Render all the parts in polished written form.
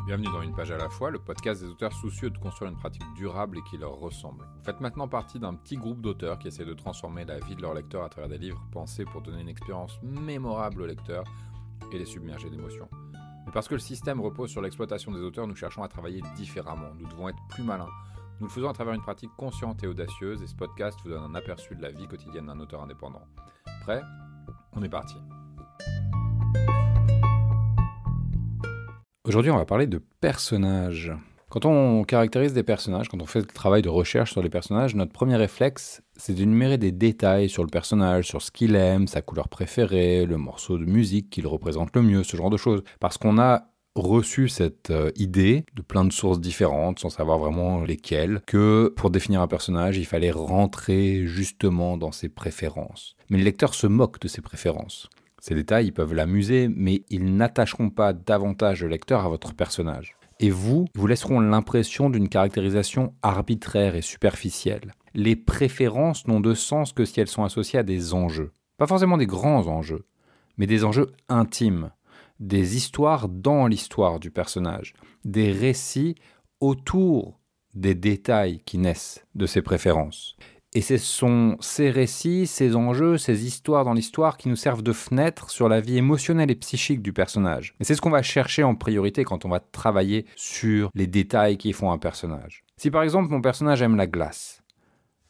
Bienvenue dans Une page à la fois, le podcast des auteurs soucieux de construire une pratique durable et qui leur ressemble. Vous faites maintenant partie d'un petit groupe d'auteurs qui essaient de transformer la vie de leurs lecteurs à travers des livres pensés pour donner une expérience mémorable aux lecteurs et les submerger d'émotions. Mais parce que le système repose sur l'exploitation des auteurs, nous cherchons à travailler différemment. Nous devons être plus malins. Nous le faisons à travers une pratique consciente et audacieuse et ce podcast vous donne un aperçu de la vie quotidienne d'un auteur indépendant. Prêt ? On est parti. Aujourd'hui, on va parler de personnages. Quand on caractérise des personnages, quand on fait le travail de recherche sur les personnages, notre premier réflexe, c'est d'énumérer des détails sur le personnage, sur ce qu'il aime, sa couleur préférée, le morceau de musique qu'il représente le mieux, ce genre de choses. Parce qu'on a reçu cette idée de plein de sources différentes, sans savoir vraiment lesquelles, que pour définir un personnage, il fallait rentrer justement dans ses préférences. Mais le lecteur se moque de ses préférences. Ces détails, ils peuvent l'amuser, mais ils n'attacheront pas davantage le lecteur à votre personnage. Et vous laisseront l'impression d'une caractérisation arbitraire et superficielle. Les préférences n'ont de sens que si elles sont associées à des enjeux. Pas forcément des grands enjeux, mais des enjeux intimes. Des histoires dans l'histoire du personnage. Des récits autour des détails qui naissent de ces préférences. Et ce sont ces récits, ces enjeux, ces histoires dans l'histoire qui nous servent de fenêtre sur la vie émotionnelle et psychique du personnage. Et c'est ce qu'on va chercher en priorité quand on va travailler sur les détails qui font un personnage. Si par exemple mon personnage aime la glace,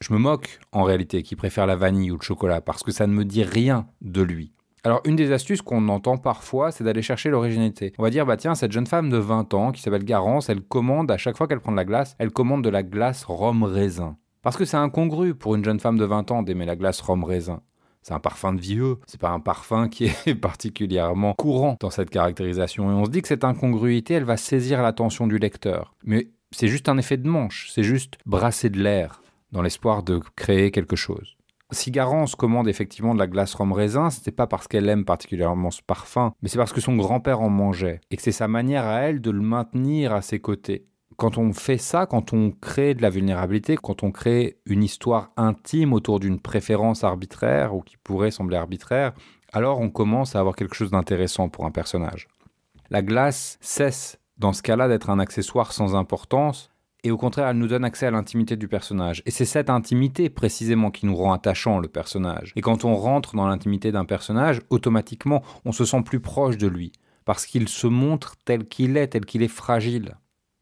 je me moque en réalité qu'il préfère la vanille ou le chocolat parce que ça ne me dit rien de lui. Alors une des astuces qu'on entend parfois, c'est d'aller chercher l'originalité. On va dire, tiens, cette jeune femme de 20 ans qui s'appelle Garance, elle commande, à chaque fois qu'elle prend de la glace, elle commande de la glace rhum-raisin. Parce que c'est incongru pour une jeune femme de 20 ans d'aimer la glace rhum-raisin. C'est un parfum de vieux, c'est pas un parfum qui est particulièrement courant dans cette caractérisation. Et on se dit que cette incongruité, elle va saisir l'attention du lecteur. Mais c'est juste un effet de manche, c'est juste brasser de l'air dans l'espoir de créer quelque chose. Si Garance commande effectivement de la glace rhum-raisin, c'était pas parce qu'elle aime particulièrement ce parfum, mais c'est parce que son grand-père en mangeait. Et que c'est sa manière à elle de le maintenir à ses côtés. Quand on fait ça, quand on crée de la vulnérabilité, quand on crée une histoire intime autour d'une préférence arbitraire ou qui pourrait sembler arbitraire, alors on commence à avoir quelque chose d'intéressant pour un personnage. La glace cesse, dans ce cas-là, d'être un accessoire sans importance et au contraire, elle nous donne accès à l'intimité du personnage. Et c'est cette intimité précisément qui nous rend attachant le personnage. Et quand on rentre dans l'intimité d'un personnage, automatiquement, on se sent plus proche de lui parce qu'il se montre tel qu'il est fragile.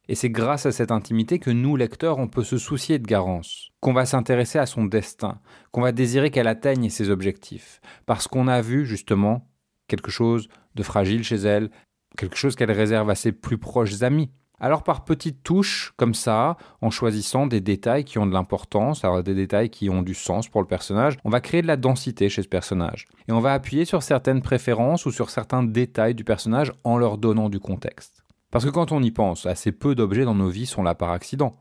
Et c'est grâce à cette intimité que nous, lecteurs, on peut se soucier de Garance, qu'on va s'intéresser à son destin, qu'on va désirer qu'elle atteigne ses objectifs, parce qu'on a vu justement quelque chose de fragile chez elle, quelque chose qu'elle réserve à ses plus proches amis. Alors par petites touches, comme ça, en choisissant des détails qui ont de l'importance, alors des détails qui ont du sens pour le personnage, on va créer de la densité chez ce personnage. Et on va appuyer sur certaines préférences ou sur certains détails du personnage en leur donnant du contexte. Parce que quand on y pense, assez peu d'objets dans nos vies sont là par accident.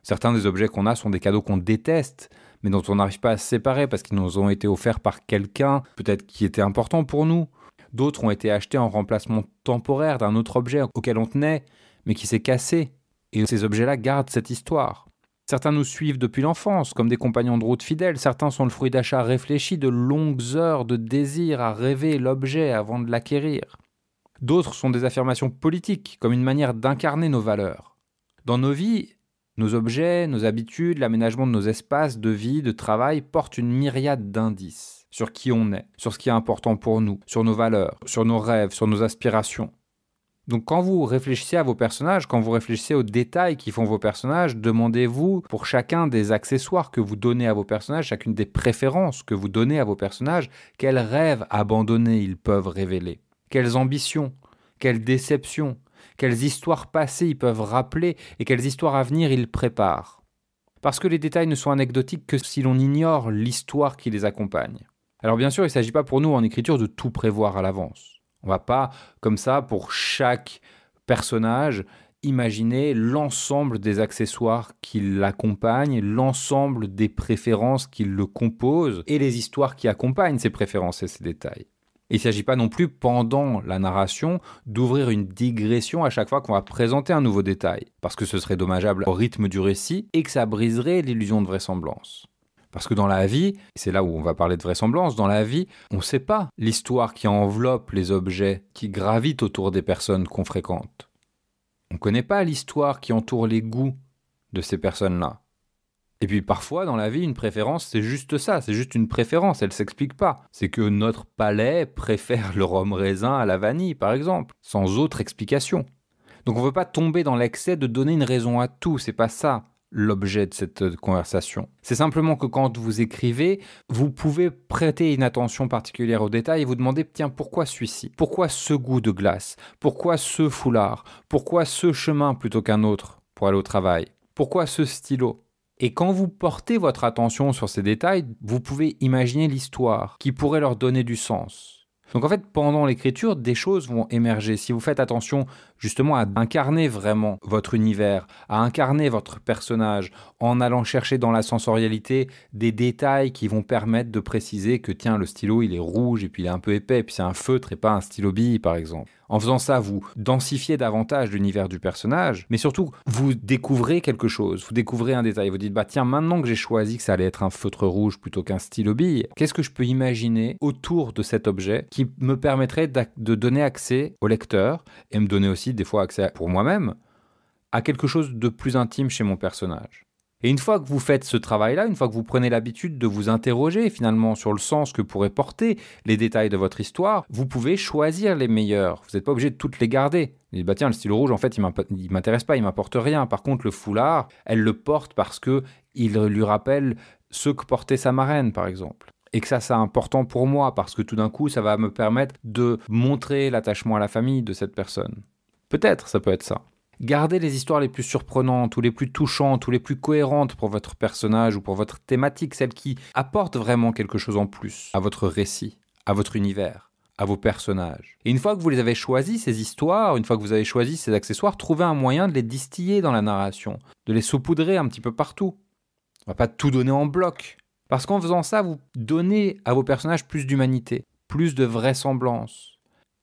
Certains des objets qu'on a sont des cadeaux qu'on déteste, mais dont on n'arrive pas à se séparer parce qu'ils nous ont été offerts par quelqu'un, peut-être qui était important pour nous. D'autres ont été achetés en remplacement temporaire d'un autre objet auquel on tenait, mais qui s'est cassé. Et ces objets-là gardent cette histoire. Certains nous suivent depuis l'enfance, comme des compagnons de route fidèles. Certains sont le fruit d'achats réfléchis, de longues heures de désir à rêver l'objet avant de l'acquérir. D'autres sont des affirmations politiques, comme une manière d'incarner nos valeurs. Dans nos vies, nos objets, nos habitudes, l'aménagement de nos espaces de vie, de travail portent une myriade d'indices sur qui on est, sur ce qui est important pour nous, sur nos valeurs, sur nos rêves, sur nos aspirations. Donc quand vous réfléchissez à vos personnages, quand vous réfléchissez aux détails qui font vos personnages, demandez-vous pour chacun des accessoires que vous donnez à vos personnages, chacune des préférences que vous donnez à vos personnages, quels rêves abandonnés ils peuvent révéler. Quelles ambitions, quelles déceptions, quelles histoires passées ils peuvent rappeler et quelles histoires à venir ils préparent. Parce que les détails ne sont anecdotiques que si l'on ignore l'histoire qui les accompagne. Alors bien sûr, il ne s'agit pas pour nous en écriture de tout prévoir à l'avance. On ne va pas, comme ça, pour chaque personnage, imaginer l'ensemble des accessoires qui l'accompagnent, l'ensemble des préférences qui le composent et les histoires qui accompagnent ces préférences et ces détails. Il ne s'agit pas non plus, pendant la narration, d'ouvrir une digression à chaque fois qu'on va présenter un nouveau détail, parce que ce serait dommageable au rythme du récit et que ça briserait l'illusion de vraisemblance. Parce que dans la vie, c'est là où on va parler de vraisemblance, dans la vie, on ne sait pas l'histoire qui enveloppe les objets qui gravitent autour des personnes qu'on fréquente. On ne connaît pas l'histoire qui entoure les goûts de ces personnes-là. Et puis parfois, dans la vie, une préférence, c'est juste ça, c'est juste une préférence, elle ne s'explique pas. C'est que notre palais préfère le rhum raisin à la vanille, par exemple, sans autre explication. Donc on ne veut pas tomber dans l'excès de donner une raison à tout, c'est pas ça l'objet de cette conversation. C'est simplement que quand vous écrivez, vous pouvez prêter une attention particulière aux détails et vous demander, tiens, pourquoi celui-ci? Pourquoi ce goût de glace? Pourquoi ce foulard? Pourquoi ce chemin plutôt qu'un autre pour aller au travail? Pourquoi ce stylo? Et quand vous portez votre attention sur ces détails, vous pouvez imaginer l'histoire qui pourrait leur donner du sens. Donc en fait, pendant l'écriture, des choses vont émerger. Si vous faites attention justement à incarner vraiment votre univers, à incarner votre personnage, en allant chercher dans la sensorialité des détails qui vont permettre de préciser que tiens, le stylo il est rouge et puis il est un peu épais, et puis c'est un feutre et pas un stylo bille par exemple. En faisant ça, vous densifiez davantage l'univers du personnage, mais surtout, vous découvrez quelque chose, vous découvrez un détail. Vous dites, bah tiens, maintenant que j'ai choisi que ça allait être un feutre rouge plutôt qu'un stylo bille, qu'est-ce que je peux imaginer autour de cet objet qui me permettrait de donner accès au lecteur, et me donner aussi des fois accès pour moi-même, à quelque chose de plus intime chez mon personnage. Et une fois que vous faites ce travail-là, une fois que vous prenez l'habitude de vous interroger finalement sur le sens que pourraient porter les détails de votre histoire, vous pouvez choisir les meilleurs. Vous n'êtes pas obligé de toutes les garder. Vous dites, bah tiens, le stylo rouge, en fait, il m'intéresse pas, il m'apporte rien. Par contre, le foulard, elle le porte parce que il lui rappelle ce que portait sa marraine, par exemple. Et que ça, c'est important pour moi parce que tout d'un coup, ça va me permettre de montrer l'attachement à la famille de cette personne. Peut-être, ça peut être ça. Gardez les histoires les plus surprenantes ou les plus touchantes ou les plus cohérentes pour votre personnage ou pour votre thématique, celles qui apportent vraiment quelque chose en plus à votre récit, à votre univers, à vos personnages. Et une fois que vous les avez choisis, ces histoires, une fois que vous avez choisi ces accessoires, trouvez un moyen de les distiller dans la narration, de les saupoudrer un petit peu partout. On va pas tout donner en bloc. Parce qu'en faisant ça, vous donnez à vos personnages plus d'humanité, plus de vraisemblance.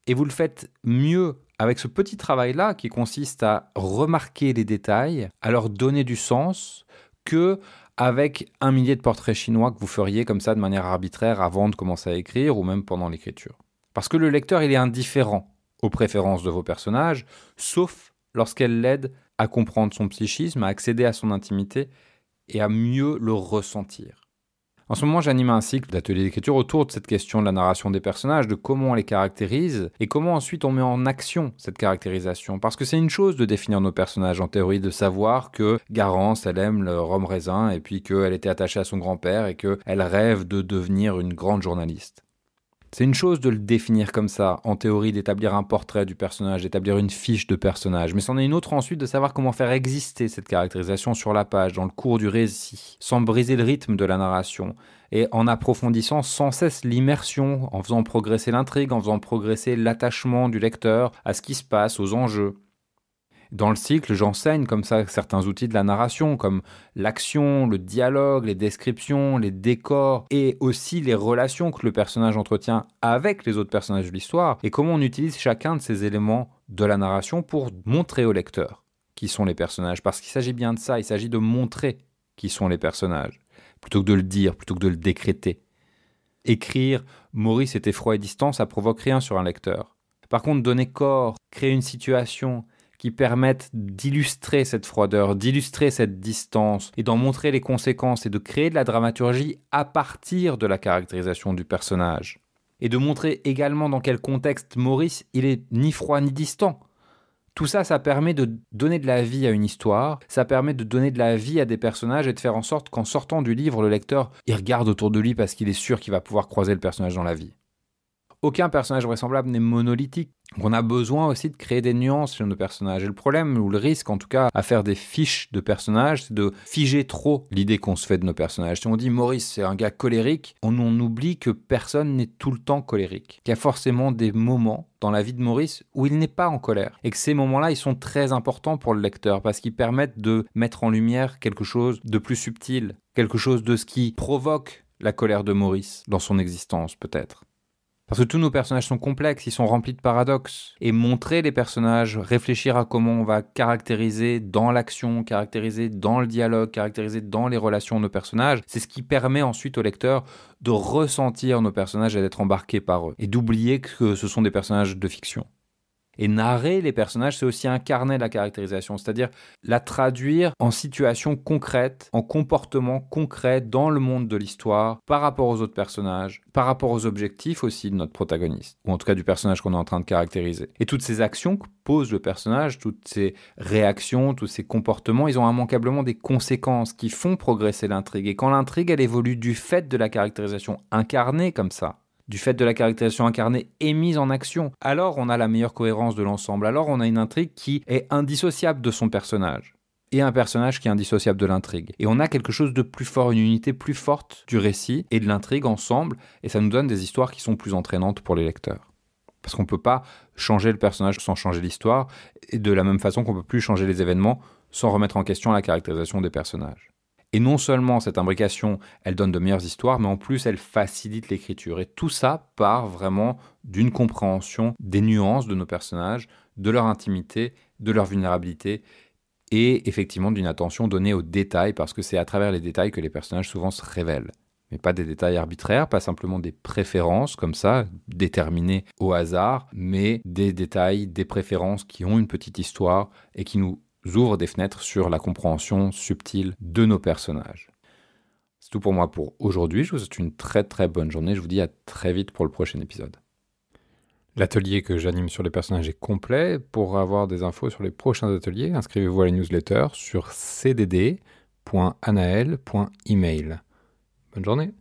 Et vous le faites mieux avec ce petit travail-là qui consiste à remarquer les détails, à leur donner du sens, que avec 1 millier de portraits chinois que vous feriez comme ça de manière arbitraire avant de commencer à écrire ou même pendant l'écriture. Parce que le lecteur, il est indifférent aux préférences de vos personnages, sauf lorsqu'elles l'aident à comprendre son psychisme, à accéder à son intimité et à mieux le ressentir. En ce moment, j'anime un cycle d'ateliers d'écriture autour de cette question de la narration des personnages, de comment on les caractérise et comment ensuite on met en action cette caractérisation. Parce que c'est une chose de définir nos personnages en théorie, de savoir que Garance, elle aime le rhum raisin et puis qu'elle était attachée à son grand-père et qu'elle rêve de devenir une grande journaliste. C'est une chose de le définir comme ça, en théorie, d'établir un portrait du personnage, d'établir une fiche de personnage. Mais c'en est une autre ensuite de savoir comment faire exister cette caractérisation sur la page, dans le cours du récit, sans briser le rythme de la narration, et en approfondissant sans cesse l'immersion, en faisant progresser l'intrigue, en faisant progresser l'attachement du lecteur à ce qui se passe, aux enjeux. Dans le cycle, j'enseigne comme ça certains outils de la narration, comme l'action, le dialogue, les descriptions, les décors, et aussi les relations que le personnage entretient avec les autres personnages de l'histoire, et comment on utilise chacun de ces éléments de la narration pour montrer au lecteur qui sont les personnages. Parce qu'il s'agit bien de ça, il s'agit de montrer qui sont les personnages, plutôt que de le dire, plutôt que de le décréter. Écrire « Maurice était froid et distant », ça provoque rien sur un lecteur. Par contre, donner corps, créer une situation qui permettent d'illustrer cette froideur, d'illustrer cette distance et d'en montrer les conséquences et de créer de la dramaturgie à partir de la caractérisation du personnage. Et de montrer également dans quel contexte Maurice, il est ni froid ni distant. Tout ça, ça permet de donner de la vie à une histoire, ça permet de donner de la vie à des personnages et de faire en sorte qu'en sortant du livre, le lecteur, il regarde autour de lui parce qu'il est sûr qu'il va pouvoir croiser le personnage dans la vie. Aucun personnage vraisemblable n'est monolithique. Donc on a besoin aussi de créer des nuances chez nos personnages. Et le problème, ou le risque en tout cas, à faire des fiches de personnages, c'est de figer trop l'idée qu'on se fait de nos personnages. Si on dit Maurice, c'est un gars colérique, on oublie que personne n'est tout le temps colérique. Qu'il y a forcément des moments dans la vie de Maurice où il n'est pas en colère. Et que ces moments-là, ils sont très importants pour le lecteur parce qu'ils permettent de mettre en lumière quelque chose de plus subtil, quelque chose de ce qui provoque la colère de Maurice dans son existence peut-être. Parce que tous nos personnages sont complexes, ils sont remplis de paradoxes. Et montrer les personnages, réfléchir à comment on va caractériser dans l'action, caractériser dans le dialogue, caractériser dans les relations nos personnages, c'est ce qui permet ensuite au lecteur de ressentir nos personnages et d'être embarqué par eux. Et d'oublier que ce sont des personnages de fiction. Et narrer les personnages, c'est aussi incarner la caractérisation, c'est-à-dire la traduire en situation concrète, en comportement concret dans le monde de l'histoire, par rapport aux autres personnages, par rapport aux objectifs aussi de notre protagoniste, ou en tout cas du personnage qu'on est en train de caractériser. Et toutes ces actions que pose le personnage, toutes ces réactions, tous ces comportements, ils ont immanquablement des conséquences qui font progresser l'intrigue. Et quand l'intrigue, elle évolue du fait de la caractérisation incarnée comme ça, du fait de la caractérisation incarnée et mise en action, alors on a la meilleure cohérence de l'ensemble, alors on a une intrigue qui est indissociable de son personnage, et un personnage qui est indissociable de l'intrigue. Et on a quelque chose de plus fort, une unité plus forte du récit et de l'intrigue ensemble, et ça nous donne des histoires qui sont plus entraînantes pour les lecteurs. Parce qu'on ne peut pas changer le personnage sans changer l'histoire, et de la même façon qu'on ne peut plus changer les événements sans remettre en question la caractérisation des personnages. Et non seulement cette imbrication, elle donne de meilleures histoires, mais en plus elle facilite l'écriture. Et tout ça part vraiment d'une compréhension des nuances de nos personnages, de leur intimité, de leur vulnérabilité, et effectivement d'une attention donnée aux détails, parce que c'est à travers les détails que les personnages souvent se révèlent. Mais pas des détails arbitraires, pas simplement des préférences comme ça, déterminées au hasard, mais des détails, des préférences qui ont une petite histoire et qui nous ouvrent des fenêtres sur la compréhension subtile de nos personnages. C'est tout pour moi pour aujourd'hui. Je vous souhaite une très très bonne journée. Je vous dis à très vite pour le prochain épisode. L'atelier que j'anime sur les personnages est complet. Pour avoir des infos sur les prochains ateliers, inscrivez-vous à la newsletter sur cdd.anaël.email. Bonne journée.